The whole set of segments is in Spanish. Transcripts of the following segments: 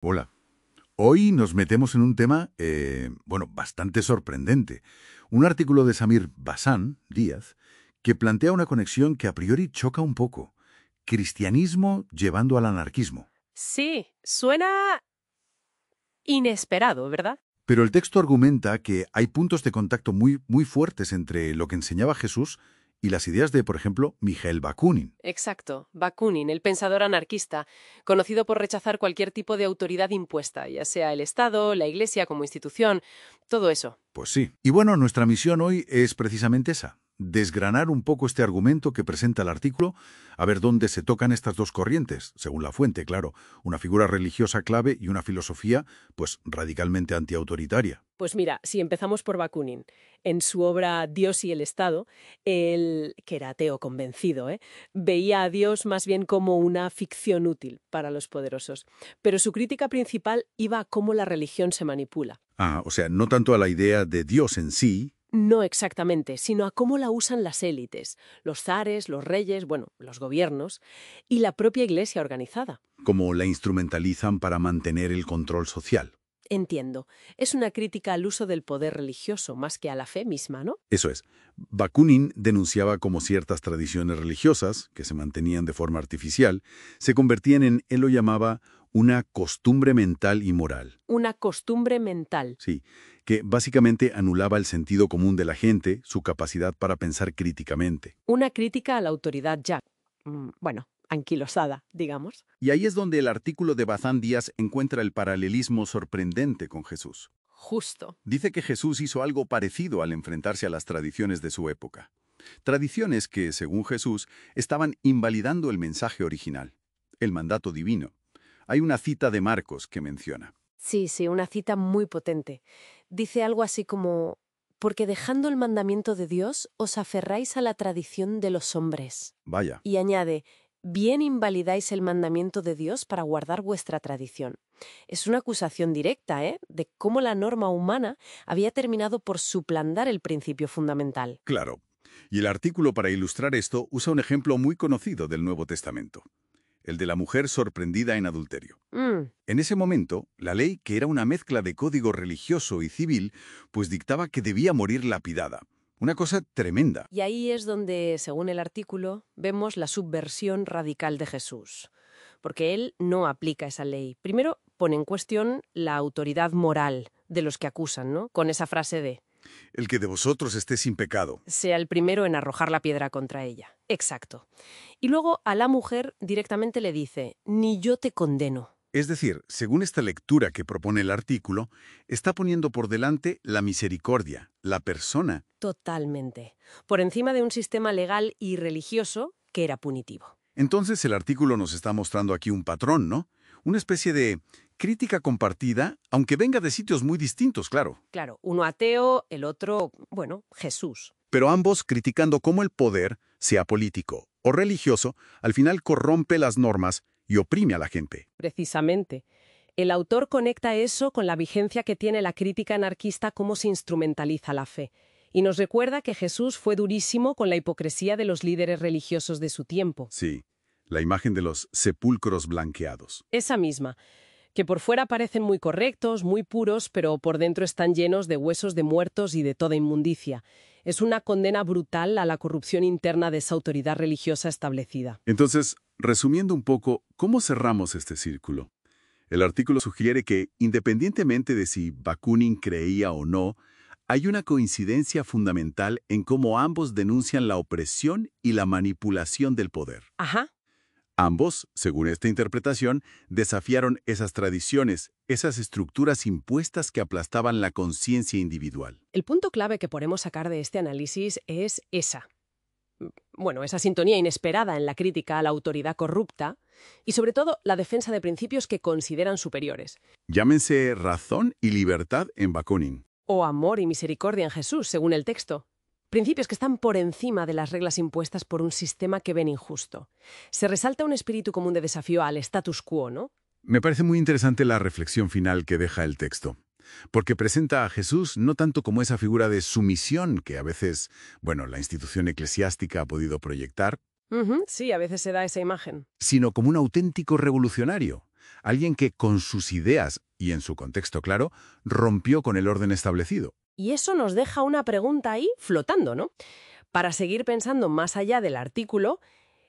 Hola. Hoy nos metemos en un tema, bastante sorprendente. Un artículo de Samir Basan, Díaz, que plantea una conexión que a priori choca un poco. Cristianismo llevando al anarquismo. Sí, suena inesperado, ¿verdad? Pero el texto argumenta que hay puntos de contacto muy fuertes entre lo que enseñaba Jesús y las ideas de, por ejemplo, Mijael Bakunin. Exacto. Bakunin, el pensador anarquista, conocido por rechazar cualquier tipo de autoridad impuesta, ya sea el Estado, la Iglesia como institución, todo eso. Pues sí. Y bueno, nuestra misión hoy es precisamente esa. Desgranar un poco este argumento que presenta el artículo, a ver dónde se tocan estas dos corrientes, según la fuente, claro, una figura religiosa clave y una filosofía, pues, radicalmente antiautoritaria. Pues mira, si empezamos por Bakunin, en su obra Dios y el Estado, él, que era ateo convencido, veía a Dios más bien como una ficción útil para los poderosos. Pero su crítica principal iba a cómo la religión se manipula. Ah, o sea, no tanto a la idea de Dios en sí, No exactamente, sino a cómo la usan las élites, los zares, los reyes, bueno, los gobiernos y la propia iglesia organizada. como la instrumentalizan para mantener el control social. Entiendo, es una crítica al uso del poder religioso más que a la fe misma, ¿no? Eso es. Bakunin denunciaba cómo ciertas tradiciones religiosas, que se mantenían de forma artificial, se convertían en, él lo llamaba, una costumbre mental y moral. Una costumbre mental. Sí, que básicamente anulaba el sentido común de la gente, su capacidad para pensar críticamente. Una crítica a la autoridad ya, anquilosada, digamos. Y ahí es donde el artículo de Bazán Díaz encuentra el paralelismo sorprendente con Jesús. Justo. Dice que Jesús hizo algo parecido al enfrentarse a las tradiciones de su época. Tradiciones que, según Jesús, estaban invalidando el mensaje original, el mandato divino. Hay una cita de Marcos que menciona. Sí, una cita muy potente. Dice algo así como, porque dejando el mandamiento de Dios, os aferráis a la tradición de los hombres. Vaya, Y añade, bien invalidáis el mandamiento de Dios para guardar vuestra tradición. Es una acusación directa, de cómo la norma humana había terminado por suplantar el principio fundamental. claro. Y el artículo para ilustrar esto usa un ejemplo muy conocido del Nuevo Testamento, el de la mujer sorprendida en adulterio. En ese momento, la ley, que era una mezcla de código religioso y civil, pues dictaba que debía morir lapidada. Una cosa tremenda. Y ahí es donde, según el artículo, vemos la subversión radical de Jesús. Porque él no aplica esa ley. Primero, pone en cuestión la autoridad moral de los que acusan, ¿no? Con esa frase de El que de vosotros esté sin pecado. sea el primero en arrojar la piedra contra ella. Exacto. Y luego a la mujer directamente le dice, ni yo te condeno. Es decir, según esta lectura que propone el artículo, está poniendo por delante la misericordia, la persona. Totalmente. Por encima de un sistema legal y religioso que era punitivo. Entonces el artículo nos está mostrando aquí un patrón, ¿no? Una especie de crítica compartida, aunque venga de sitios muy distintos, claro. Claro, uno ateo, el otro, Jesús. Pero ambos criticando cómo el poder, sea político o religioso, al final corrompe las normas y oprime a la gente. Precisamente. El autor conecta eso con la vigencia que tiene la crítica anarquista, cómo se instrumentaliza la fe. Y nos recuerda que Jesús fue durísimo con la hipocresía de los líderes religiosos de su tiempo. Sí, la imagen de los sepulcros blanqueados. Esa misma, que por fuera parecen muy correctos, muy puros, pero por dentro están llenos de huesos de muertos y de toda inmundicia. Es una condena brutal a la corrupción interna de esa autoridad religiosa establecida. Entonces, resumiendo un poco, ¿cómo cerramos este círculo? El artículo sugiere que, independientemente de si Bakunin creía o no, hay una coincidencia fundamental en cómo ambos denuncian la opresión y la manipulación del poder. Ajá. Ambos, según esta interpretación, desafiaron esas tradiciones, esas estructuras impuestas que aplastaban la conciencia individual. El punto clave que podemos sacar de este análisis es esa. Esa sintonía inesperada en la crítica a la autoridad corrupta y, sobre todo, la defensa de principios que consideran superiores. Llámense razón y libertad en Bakunin. O amor y misericordia en Jesús, según el texto. Principios que están por encima de las reglas impuestas por un sistema que ven injusto. Se resalta un espíritu común de desafío al status quo, ¿no? Me parece muy interesante la reflexión final que deja el texto, porque presenta a Jesús no tanto como esa figura de sumisión que a veces, la institución eclesiástica ha podido proyectar, Sí, a veces se da esa imagen. sino como un auténtico revolucionario, Alguien que con sus ideas, y en su contexto claro, rompió con el orden establecido. Y eso nos deja una pregunta ahí flotando, ¿no? Para seguir pensando más allá del artículo,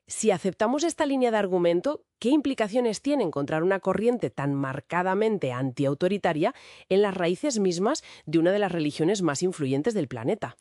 si aceptamos esta línea de argumento, ¿qué implicaciones tiene encontrar una corriente tan marcadamente antiautoritaria en las raíces mismas de una de las religiones más influyentes del planeta?